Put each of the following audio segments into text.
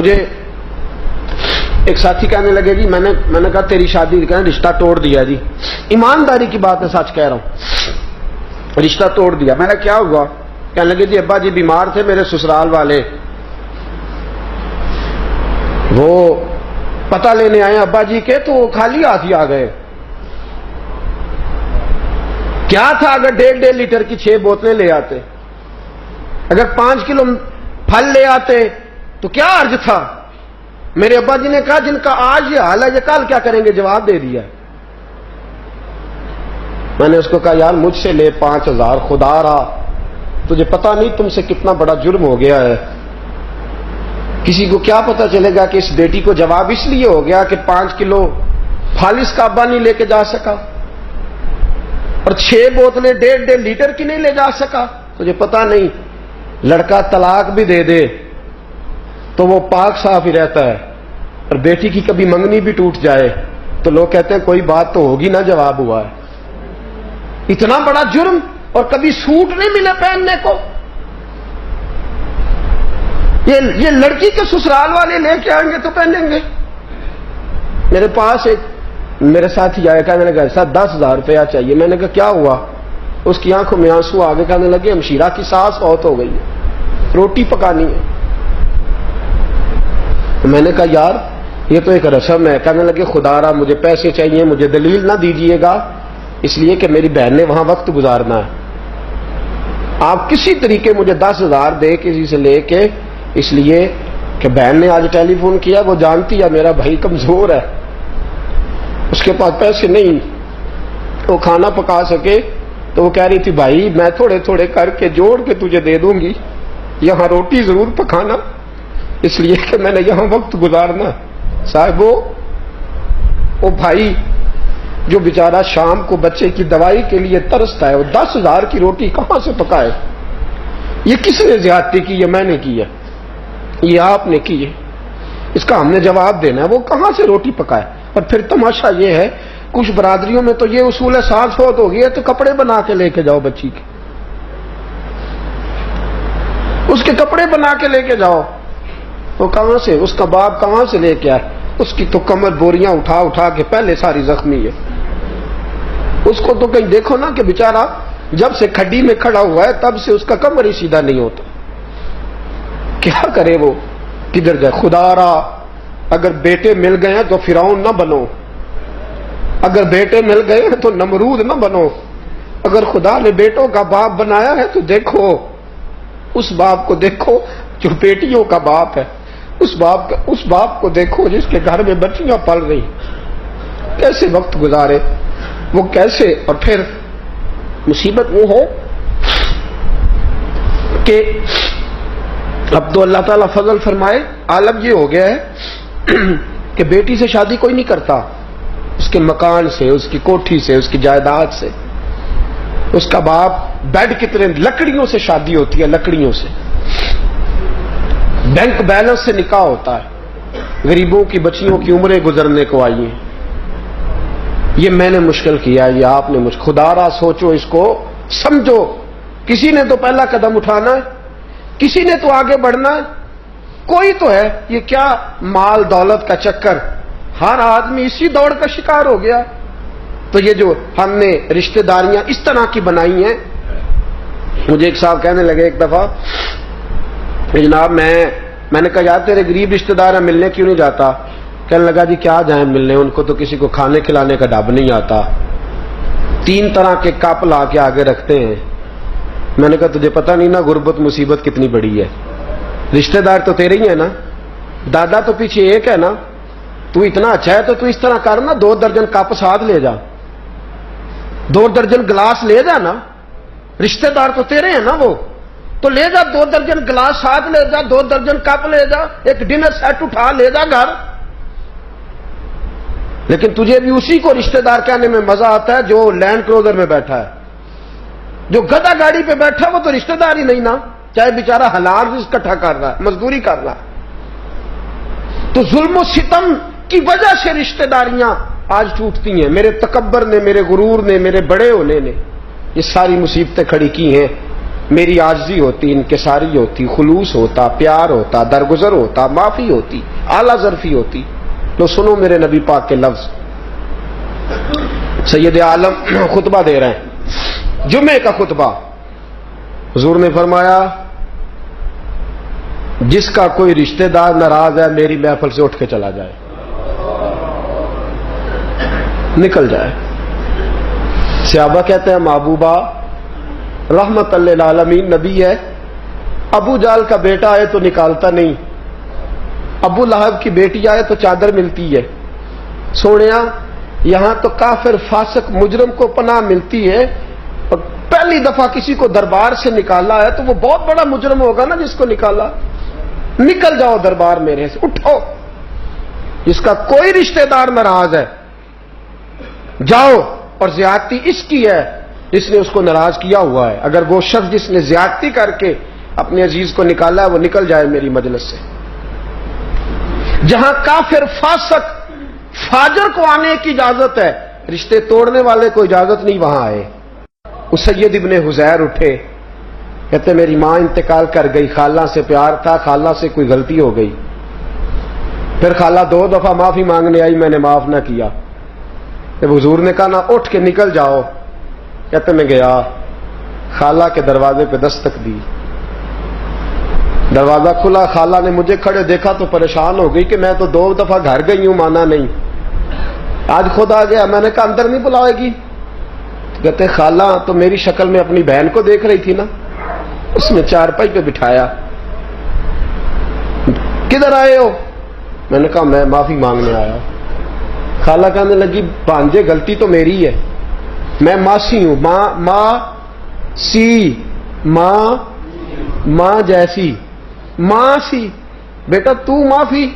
مجھے ایک ساتھی کہنے لگے جی میں نے کہا تیری شادی کا رشتہ توڑ دیا جی. ایمانداری کی بات ہے, سچ کہہ رہا ہوں, رشتہ توڑ دیا. میں نے کیا ہوا؟ کہنے لگے جی ابا جی بیمار تھے میرے سسرال والے, وہ پتہ لینے آئے ابا جی کے, تو وہ خالی ہاتھ ہی آ گئے. کیا تھا اگر 1.5 لیٹر کی 6 بوتلیں لے آتے, اگر 5 کلو پھل لے آتے تو کیا عرض تھا؟ میرے ابا جی نے کہا جن کا آج یہ حال ہے یہ کل کیا کریں گے؟ جواب دے دیا. میں نے اس کو کہا یار مجھ سے لے 5000, خدا رہا تجھے پتا نہیں تم سے کتنا بڑا جرم ہو گیا ہے. کسی کو کیا پتا چلے گا کہ اس بیٹی کو جواب اس لیے ہو گیا کہ 5 کلو پھل اس کا ابا نہیں لے کے جا سکا اور 6 بوتلیں 1.5 لیٹر کی نہیں لے جا سکا. تجھے پتا نہیں لڑکا طلاق بھی دے دے تو وہ پاک صاف ہی رہتا ہے, اور بیٹی کی کبھی منگنی بھی ٹوٹ جائے تو لوگ کہتے ہیں کوئی بات تو ہوگی نا, جواب ہوا ہے. اتنا بڑا جرم, اور کبھی سوٹ نہیں ملے پہننے کو. یہ لڑکی کے سسرال والے لے کے آئیں گے تو پہنیں گے. میرے پاس ایک میرے ساتھی آیا, کہنے لگا ایسا 10,000 روپیہ چاہیے. میں نے کہا کیا ہوا؟ اس کی آنکھوں میں آنسو آگے, کہنے لگے ہمشیرہ کی ساس فوت ہو گئی ہے, روٹی پکانی ہے. میں نے کہا یار یہ تو ایک رسم ہے. کہنے لگے خدا را مجھے پیسے چاہیے, مجھے دلیل نہ دیجیے گا, اس لیے کہ میری بہن نے وہاں وقت گزارنا ہے. آپ کسی طریقے مجھے 10,000 دے کسی سے لے کے, اس لیے کہ بہن نے آج ٹیلی فون کیا, وہ جانتی ہے میرا بھائی کمزور ہے, اس کے پاس پیسے نہیں وہ کھانا پکا سکے, تو وہ کہہ رہی تھی بھائی میں تھوڑے تھوڑے کر کے جوڑ کے تجھے دے دوں گی, یہاں روٹی ضرور پکانا, اس لیے کہ میں نے یہاں وقت گزارنا. صاحب وہ بھائی جو بیچارہ شام کو بچے کی دوائی کے لیے ترستا ہے, وہ 10,000 کی روٹی کہاں سے پکائے؟ یہ کس نے زیادتی کی؟ یہ میں نے کی ہے, یہ آپ نے کی ہے, اس کا ہم نے جواب دینا ہے. وہ کہاں سے روٹی پکائے؟ اور پھر تماشا یہ ہے کچھ برادریوں میں تو یہ اصول ہے, ساس فوت ہو گئی ہے تو کپڑے بنا کے لے کے جاؤ بچی کے, اس کے کپڑے بنا کے لے کے جاؤ. وہ کہاں سے, اس کا باپ کہاں سے لے کے آئے؟ اس کی تو کمر بوریاں اٹھا اٹھا کے پہلے ساری زخمی ہے. اس کو تو کہیں دیکھو نا کہ بیچارہ جب سے کھڈی میں کھڑا ہوا ہے تب سے اس کا کمر ہی سیدھا نہیں ہوتا. کیا کرے وہ, کدھر جائے؟ خدا را اگر بیٹے مل گئے ہیں تو فرعون نہ بنو, اگر بیٹے مل گئے ہیں تو نمرود نہ بنو. اگر خدا نے بیٹوں کا باپ بنایا ہے تو دیکھو اس باپ کو, دیکھو جو بیٹیوں کا باپ ہے, اس باپ کو دیکھو جس کے گھر میں بچیاں پل رہی, کیسے وقت گزارے وہ, کیسے. اور پھر مصیبت وہ ہے کہ اب تو اللہ تعالیٰ فضل فرمائے, عالم یہ ہو گیا ہے کہ بیٹی سے شادی کوئی نہیں کرتا, اس کے مکان سے, اس کی کوٹھی سے, اس کی جائیداد سے. اس کا باپ بیڈ کتنے لکڑیوں سے شادی ہوتی ہے, لکڑیوں سے. بینک بیلنس سے نکاح ہوتا ہے. غریبوں کی بچیوں کی عمریں گزرنے کو آئی ہیں. یہ میں نے مشکل کیا ہے, یہ آپ نے خدا را سوچو, اس کو سمجھو. کسی نے تو پہلا قدم اٹھانا ہے, کسی نے تو آگے بڑھنا ہے, کوئی تو ہے. یہ کیا مال دولت کا چکر, ہر آدمی اسی دوڑ کا شکار ہو گیا. تو یہ جو ہم نے رشتہ داریاں اس طرح کی بنائی ہیں. مجھے ایک صاحب کہنے لگے ایک دفعہ جناب میں نے کہا یار تیرے غریب رشتہ دار ہیں, ملنے کیوں نہیں جاتا؟ کہنے لگا جی کیا جائیں ملنے, ان کو تو کسی کو کھانے کھلانے کا ڈب نہیں آتا, 3 طرح کے کپ لا کے آگے رکھتے ہیں. میں نے کہا تجھے پتہ نہیں نا غربت مصیبت کتنی بڑی ہے, رشتہ دار تو تیرے ہی ہیں نا, دادا تو پیچھے ایک ہے نا, تو اتنا اچھا ہے تو اس طرح کر نا, 2 درجن کپ ساتھ لے جا, 2 درجن گلاس لے جا نا, رشتہ دار تو تیرے ہیں نا وہ, تو لے جا 2 درجن گلاس ساتھ لے جا, 2 درجن کپ لے جا, ایک ڈنر سیٹ اٹھا لے جا گھر. لیکن تجھے بھی اسی کو رشتہ دار کہنے میں مزہ آتا ہے جو لینڈ کروزر میں بیٹھا ہے. جو گدا گاڑی پہ بیٹھا وہ تو رشتہ دار ہی نہیں نا, چاہے بیچارہ حلال رزق اکٹھا کر رہا ہے, مزدوری کر رہا ہے. تو ظلم و ستم کی وجہ سے رشتہ داریاں آج ٹوٹتی ہیں. میرے تکبر نے, میرے غرور نے, میرے بڑے ہونے نے یہ ساری مصیبتیں کھڑی کی ہیں. میری عاجزی ہوتی، انکساری ہوتی، خلوص ہوتا، پیار ہوتا، درگزر ہوتا، معافی ہوتی، اعلیٰ ظرفی ہوتی۔ تو سنو میرے نبی پاک کے لفظ، سید عالم خطبہ دے رہے ہیں، جمعے کا خطبہ۔ حضور نے فرمایا جس کا کوئی رشتہ دار ناراض ہے میری محفل سے اٹھ کے چلا جائے، نکل جائے۔ صحابہ کہتے ہیں محبوبہ رحمت للعالمین نبی ہے، ابو جال کا بیٹا آئے تو نکالتا نہیں، ابو لہب کی بیٹی آئے تو چادر ملتی ہے، سونیا یہاں تو کافر فاسق مجرم کو پناہ ملتی ہے، اور پہلی دفعہ کسی کو دربار سے نکالا ہے تو وہ بہت بڑا مجرم ہوگا نا جس کو نکالا، نکل جاؤ دربار میرے سے، اٹھو۔ جس کا کوئی رشتہ دار ناراض ہے جاؤ، اور زیادتی اس کی ہے جس نے اس کو ناراض کیا ہوا ہے، اگر وہ شخص جس نے زیادتی کر کے اپنے عزیز کو نکالا ہے وہ نکل جائے میری مجلس سے۔ جہاں کافر فاسق فاجر کو آنے کی اجازت ہے، رشتے توڑنے والے کو اجازت نہیں وہاں آئے۔ اس سید ابن حزیر اٹھے، کہتے میری ماں انتقال کر گئی، خالہ سے پیار تھا، خالہ سے کوئی غلطی ہو گئی، پھر خالہ 2 دفعہ معافی مانگنے آئی، میں نے معاف نہ کیا۔ جب حضور نے کہا نا اٹھ کے نکل جاؤ، کہتے میں گیا، خالہ کے دروازے پہ دستک دی، دروازہ کھلا، خالہ نے مجھے کھڑے دیکھا تو پریشان ہو گئی کہ میں تو 2 دفعہ گھر گئی ہوں، مانا نہیں، آج خود آ گیا۔ میں نے کہا اندر نہیں بلائے گی؟ کہتے خالہ تو میری شکل میں اپنی بہن کو دیکھ رہی تھی نا، اس نے چارپائی پہ بٹھایا، کدھر آئے ہو؟ میں نے کہا میں معافی مانگنے آیا۔ خالہ کہنے لگی بھانجے غلطی تو میری ہے، میں ماسی ہوں، ماں سی، ماں جیسی، ماں سی، بیٹا تو معافی،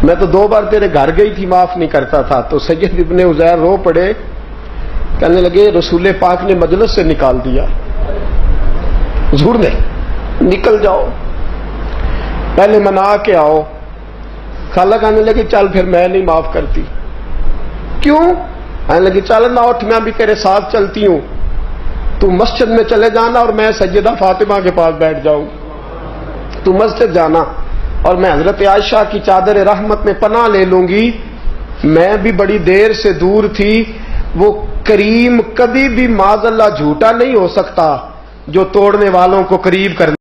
میں تو 2 بار تیرے گھر گئی تھی معاف نہیں کرتا تھا۔ تو سید ابن عزیر رو پڑے، کہنے لگے رسول پاک نے مجلس سے نکال دیا، حضور نے، نکل جاؤ، پہلے منا کے آؤ۔ خالہ کہنے لگی چل پھر میں نہیں معاف کرتی۔ کیوں؟ کہنے لگی چل نہ اٹھ، میں بھی تیرے ساتھ چلتی ہوں، تو مسجد میں چلے جانا اور میں سیدہ فاطمہ کے پاس بیٹھ جاؤں، تو مسجد جانا اور میں حضرت عائشہ کی چادر رحمت میں پناہ لے لوں گی۔ میں بھی بڑی دیر سے دور تھی، وہ کریم کبھی بھی معاذ اللہ جھوٹا نہیں ہو سکتا جو توڑنے والوں کو قریب کرنے